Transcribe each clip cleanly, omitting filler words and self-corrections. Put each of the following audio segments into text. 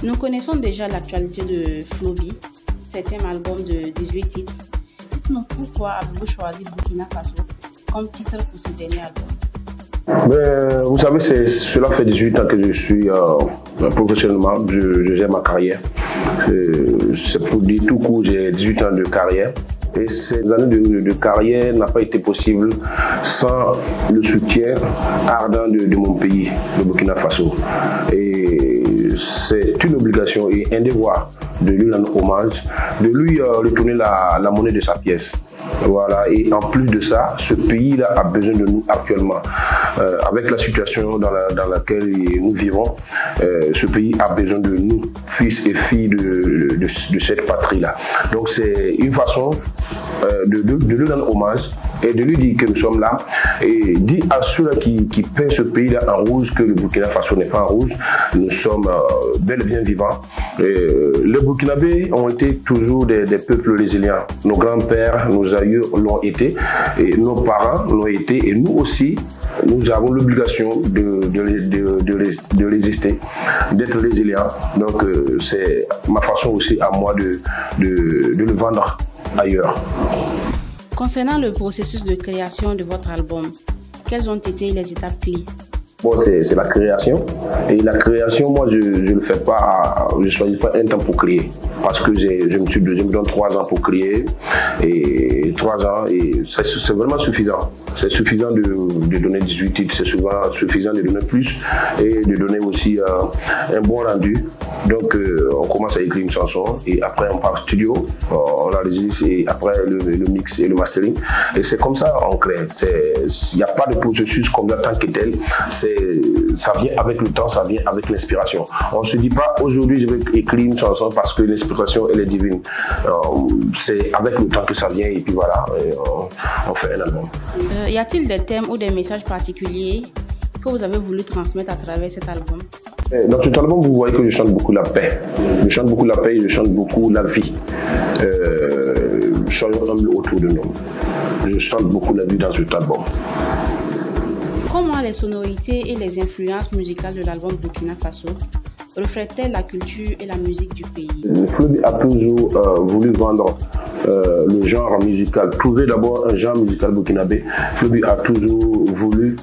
Nous connaissons déjà l'actualité de Flobi, 7e album de 18 titres. Dites-nous pourquoi avez-vous choisi Burkina Faso comme titre pour ce dernier album? Vous savez, cela fait 18 ans que je suis professionnellement, je gère ma carrière. C'est pour dire tout court, j'ai 18 ans de carrière. Et ces années de carrière n'ont pas été possibles sans le soutien ardent de mon pays, le Burkina Faso. Et c'est une obligation et un devoir de lui rendre hommage, de lui retourner la monnaie de sa pièce. Voilà. Et en plus de ça, ce pays-là a besoin de nous actuellement. Avec la situation dans laquelle nous vivons, ce pays a besoin de nous, fils et filles de cette patrie-là. Donc c'est une façon de lui rendre hommage et de lui dire que nous sommes là et dire à ceux-là qui peignent ce pays-là en rouge que le Burkina Faso n'est pas en rouge. Nous sommes bel et bien vivants. Les Burkinabés ont été toujours des peuples résilients. Nos grands-pères, nos aïeux l'ont été, et nos parents l'ont été, et nous aussi, nous avons l'obligation de résister, d'être résilients. Donc c'est ma façon aussi à moi de le vendre ailleurs. Concernant le processus de création de votre album, quelles ont été les étapes clés? Bon, c'est la création. Et la création, moi, je ne fais pas, je ne choisis pas un temps pour créer. Parce que je me donne 3 ans pour créer. Et 3 ans, et c'est vraiment suffisant. C'est suffisant de donner 18 titres, c'est souvent suffisant de donner plus et de donner aussi un bon rendu. Donc on commence à écrire une chanson et après on part au studio, on l'enregistre et après le mix et le mastering. Et c'est comme ça on crée. Il n'y a pas de processus comme ça tant que tel. Ça vient avec le temps, ça vient avec l'inspiration. On ne se dit pas aujourd'hui je vais écrire une chanson parce que l'inspiration elle est divine. C'est avec le temps que ça vient et puis voilà, on fait un album. Y a-t-il des thèmes ou des messages particuliers que vous avez voulu transmettre à travers cet album? Dans cet album, vous voyez que je chante beaucoup la paix. Je chante beaucoup la paix et je chante beaucoup la vie. Soyons humbles autour de nous. Je chante beaucoup la vie dans cet album. Comment les sonorités et les influences musicales de l'album Burkina Faso reflètent-elles la culture et la musique du pays? Flobi a toujours voulu vendre le genre musical, trouver d'abord un genre musical burkinabé. Flobi a toujours voulu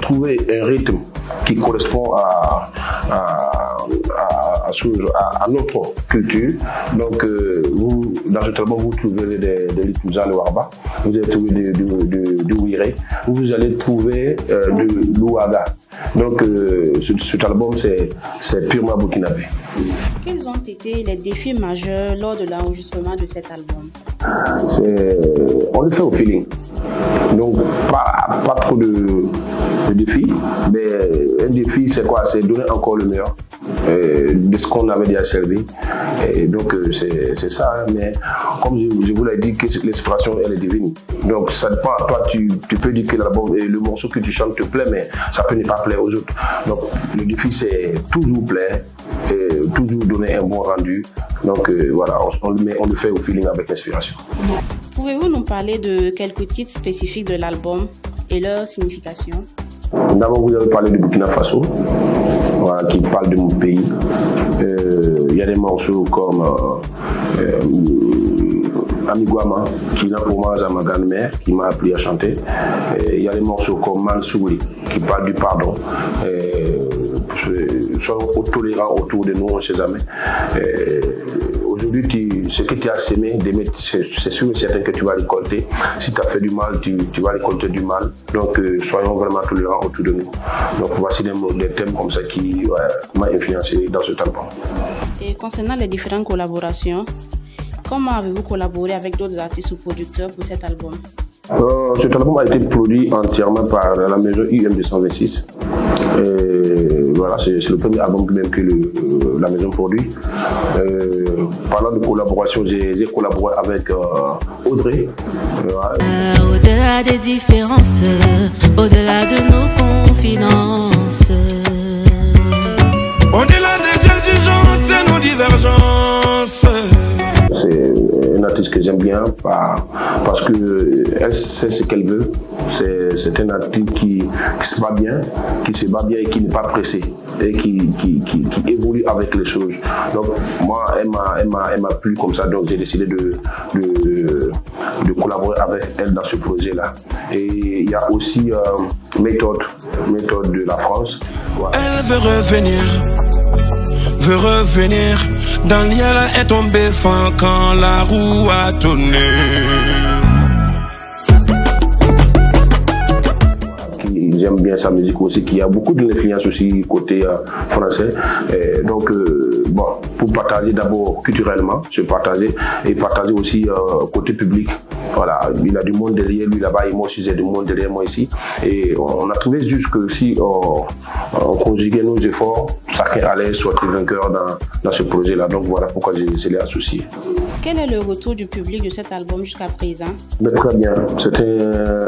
trouver un rythme qui correspond à notre culture. Donc, vous, dans cet album, vous trouverez des rythmes de Warba, vous allez trouver du Wiré, vous allez trouver de l'Ouaga. Donc, cet album, c'est purement burkinabé. Quels ont été les défis majeurs lors de l'enregistrement de cet album? On le fait au feeling. Donc, pas trop de défis, mais un défi, c'est quoi? C'est donner encore le meilleur de ce qu'on avait déjà servi. Et donc, c'est ça. Hein, mais comme je vous l'ai dit, que l'inspiration, elle est divine. Donc, ça dépend. Toi, tu peux dire que le morceau que tu chantes te plaît, mais ça peut ne pas plaire aux autres. Donc, le défi, c'est toujours plaire, toujours donner un bon rendu. Donc, voilà, on le fait au feeling avec l'inspiration. Pouvez-vous nous parler de quelques titres spécifiques de l'album et leur signification? D'abord, vous avez parlé du Burkina Faso, voilà, qui parle de mon pays. Il y a des morceaux comme Amiguama, qui rend hommage à ma grand-mère, qui m'a appris à chanter. Il y a des morceaux comme Mansouri, qui parle du pardon. Soyons tolérants autour de nous, on ne sait jamais. Aujourd'hui, ce que tu as semé, c'est sûr et certain que tu vas récolter. Si tu as fait du mal, tu vas récolter du mal. Donc, soyons vraiment tolérants autour de nous. Donc, voici des thèmes comme ça qui m'ont influencé dans ce album. Et concernant les différentes collaborations, comment avez-vous collaboré avec d'autres artistes ou producteurs pour cet album? Cet album a été produit entièrement par la maison UM 226. Voilà, c'est le premier album même que la maison produit. Parlant de collaboration, j'ai collaboré avec Audrey. Au-delà des différences, au-delà de nos confidences. bien parce que elle sait ce qu'elle veut. C'est un artiste qui se bat bien, et qui n'est pas pressé et qui évolue avec les choses. Donc moi, elle m'a plu comme ça, donc j'ai décidé de collaborer avec elle dans ce projet-là. Et il y a aussi méthode de la France. Voilà. Elle veut revenir, Daniela est tombée fin quand la roue a tourné. J'aime bien sa musique aussi, qui a beaucoup d'influence aussi côté français. Donc, bon, pour partager d'abord culturellement, se partager et partager aussi côté public. Voilà, il a du monde derrière lui là-bas et moi aussi j'ai du monde derrière moi ici. Et on a trouvé juste que si on conjuguait nos efforts, chacun allait sortir vainqueur dans ce projet-là. Donc voilà pourquoi je l'ai associé. Quel est le retour du public de cet album jusqu'à présent? Mais très bien, c'était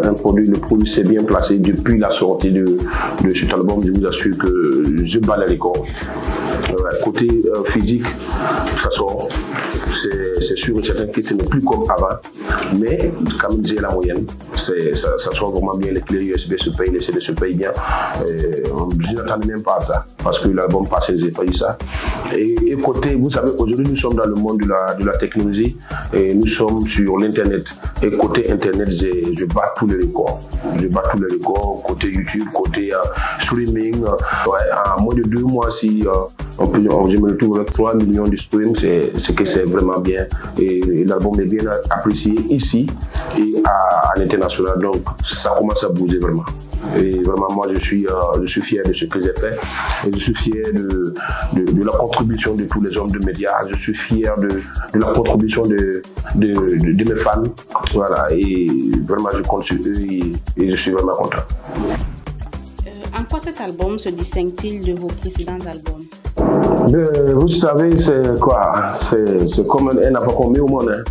un produit, le produit s'est bien placé depuis la sortie de cet album. Je vous assure que je bats les records. Côté physique, ça sort. C'est sûr et certain que ce n'est plus comme avant, mais quand même j'ai la moyenne. Ça sort vraiment bien, les clés USB se payent, les CD se payent bien. Je n'attendais même pas ça, parce que l'album passé, j'ai pas eu ça. Et côté, vous savez, aujourd'hui nous sommes dans le monde de la technologie, et nous sommes sur l'internet. Et côté internet, je bats tous les records. Je bats tous les records, côté YouTube, côté streaming. En moins de 2 mois, si je me retrouve avec 3 millions de streams, c'est que c'est vraiment bien. Et l'album est bien apprécié ici et à l'international. Donc ça commence à bouger vraiment. Et vraiment, moi, je suis fier de ce que j'ai fait. Et je suis fier de la contribution de tous les hommes de médias. Je suis fier de la contribution de mes fans. Voilà. Et vraiment, je compte sur eux et je suis vraiment content. En quoi cet album se distingue-t-il de vos précédents albums? Vous savez, c'est quoi? C'est comme un enfant qu'on met au monde. Hein.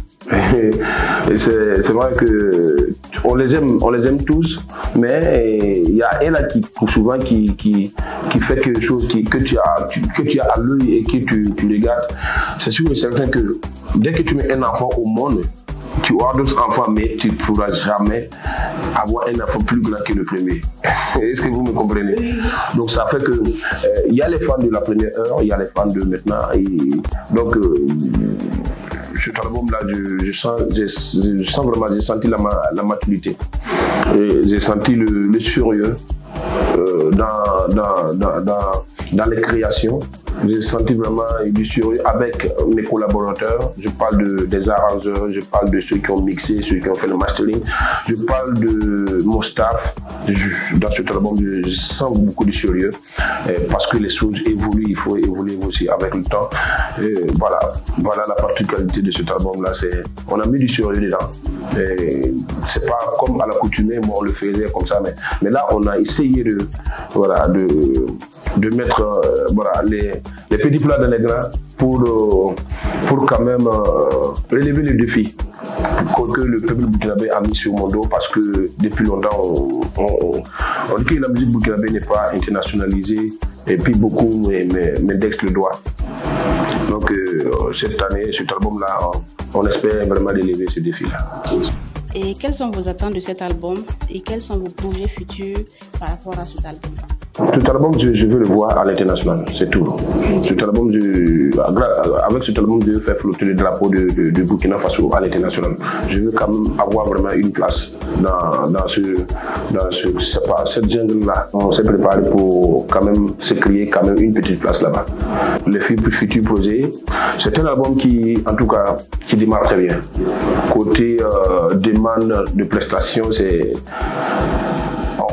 Et c'est vrai que on les aime tous, mais il y a elle qui souvent qui fait quelque chose que tu as à l'œil et que tu regardes. C'est sûr et certain que dès que tu mets un enfant au monde, tu auras d'autres enfants, mais tu ne pourras jamais avoir un enfant plus grand que le premier. Est-ce que vous me comprenez? Donc ça fait que il y a les fans de la première heure, il y a les fans de maintenant. Et donc cet album-là, je sens vraiment, j'ai senti la maturité. J'ai senti le sérieux dans les créations. J'ai senti vraiment du sérieux avec mes collaborateurs. Je parle des arrangeurs, je parle de ceux qui ont mixé, ceux qui ont fait le mastering. Je parle de mon staff. Dans cet album, je sens beaucoup de sérieux parce que les choses évoluent, il faut évoluer aussi avec le temps. Et voilà la particularité de cet album-là. On a mis du sérieux dedans. C'est pas comme à l'accoutumée, moi on le faisait comme ça, mais là on a essayé de mettre les petits plats dans les grands pour quand même relever le défi que le peuple burkinabé a mis sur mon dos, parce que depuis longtemps on dit que la musique burkinabé n'est pas internationalisée et puis beaucoup m'indexent le doigt. Donc cette année, cet album-là, on espère vraiment relever ce défi-là. Et quelles sont vos attentes de cet album et quels sont vos projets futurs par rapport à cet album? Cet album, je veux le voir à l'international, c'est tout. Cet album, avec cet album, je veux faire flotter le drapeau de Burkina Faso à l'international. Je veux quand même avoir vraiment une place dans cette jungle-là. On s'est préparé pour quand même se créer quand même une petite place là-bas. Les futurs projets, c'est un album qui, en tout cas, qui démarre très bien. Côté demande de prestations,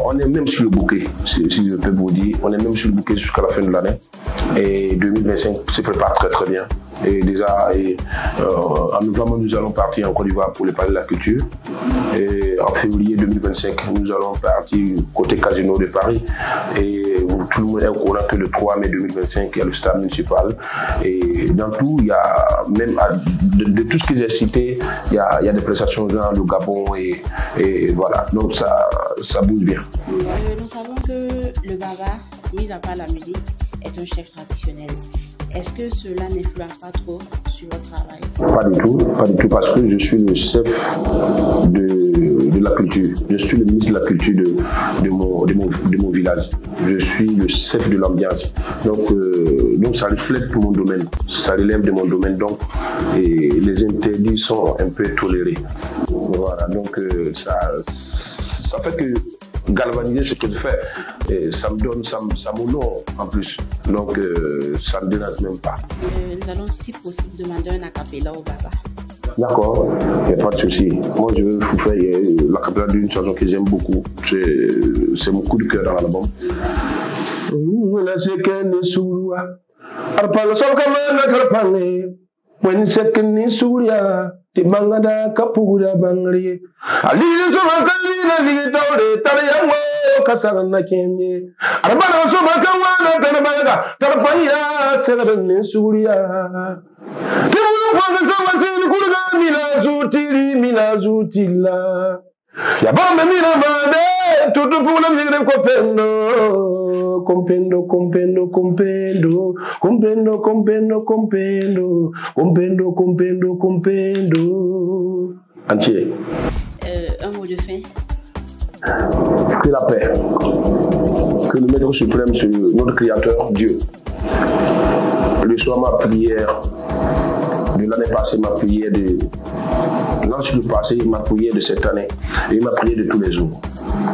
on est même sur le bouquet, si je peux vous dire. On est même sur le bouquet jusqu'à la fin de l'année. Et 2025 se prépare très très bien. Et déjà, en novembre, nous allons partir en Côte d'Ivoire pour le Palais de la Culture. Et en février 2025, nous allons partir côté Casino de Paris. Et tout le monde est au courant que le 3 mai 2025, il y a le stade municipal. Et dans tout, il y a même de tout ce que j'ai cité, il y a des prestations dans le Gabon et voilà. Donc ça bouge bien. Nous savons que le Baba, mis à part la musique, est un chef traditionnel. Est-ce que cela n'influence pas trop sur votre travail? Pas du tout, parce que je suis le chef de la culture. Je suis le ministre de la culture de mon village. Je suis le chef de l'ambiance. Donc ça reflète mon domaine, ça relève de mon domaine. Donc et les interdits sont un peu tolérés. Voilà, donc ça fait que galvaniser ce que je fais, et ça m'honore en plus. Donc ça ne me dérange même pas. Nous allons, si possible, demander un acapella au Baba. D'accord, il n'y a pas de souci. Moi, je veux vous faire l'acapella d'une chanson que j'aime beaucoup. C'est mon coup de cœur dans l'album. When second is Surya, the Bangada Kapura Bangri. I leave so much Tariamo, Kasana Kenya. Arbana so much Tanabaga, Tarapaya, Seven in Surya. Mina Zutila. Yabama Mina Mane, to the Pula Copendo. Compendo. Entier. Un mot de fin. Que la paix, que le Maître suprême, notre Créateur, Dieu, reçoit ma prière de l'année passée, ma prière de l'an passé, ma prière de cette année et ma prière de tous les jours.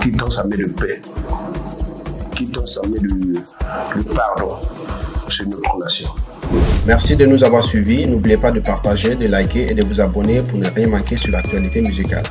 Qui tend sa main de paix, qui tend sa main de pardon sur notre nation. Merci de nous avoir suivis. N'oubliez pas de partager, de liker et de vous abonner pour ne rien manquer sur l'actualité musicale.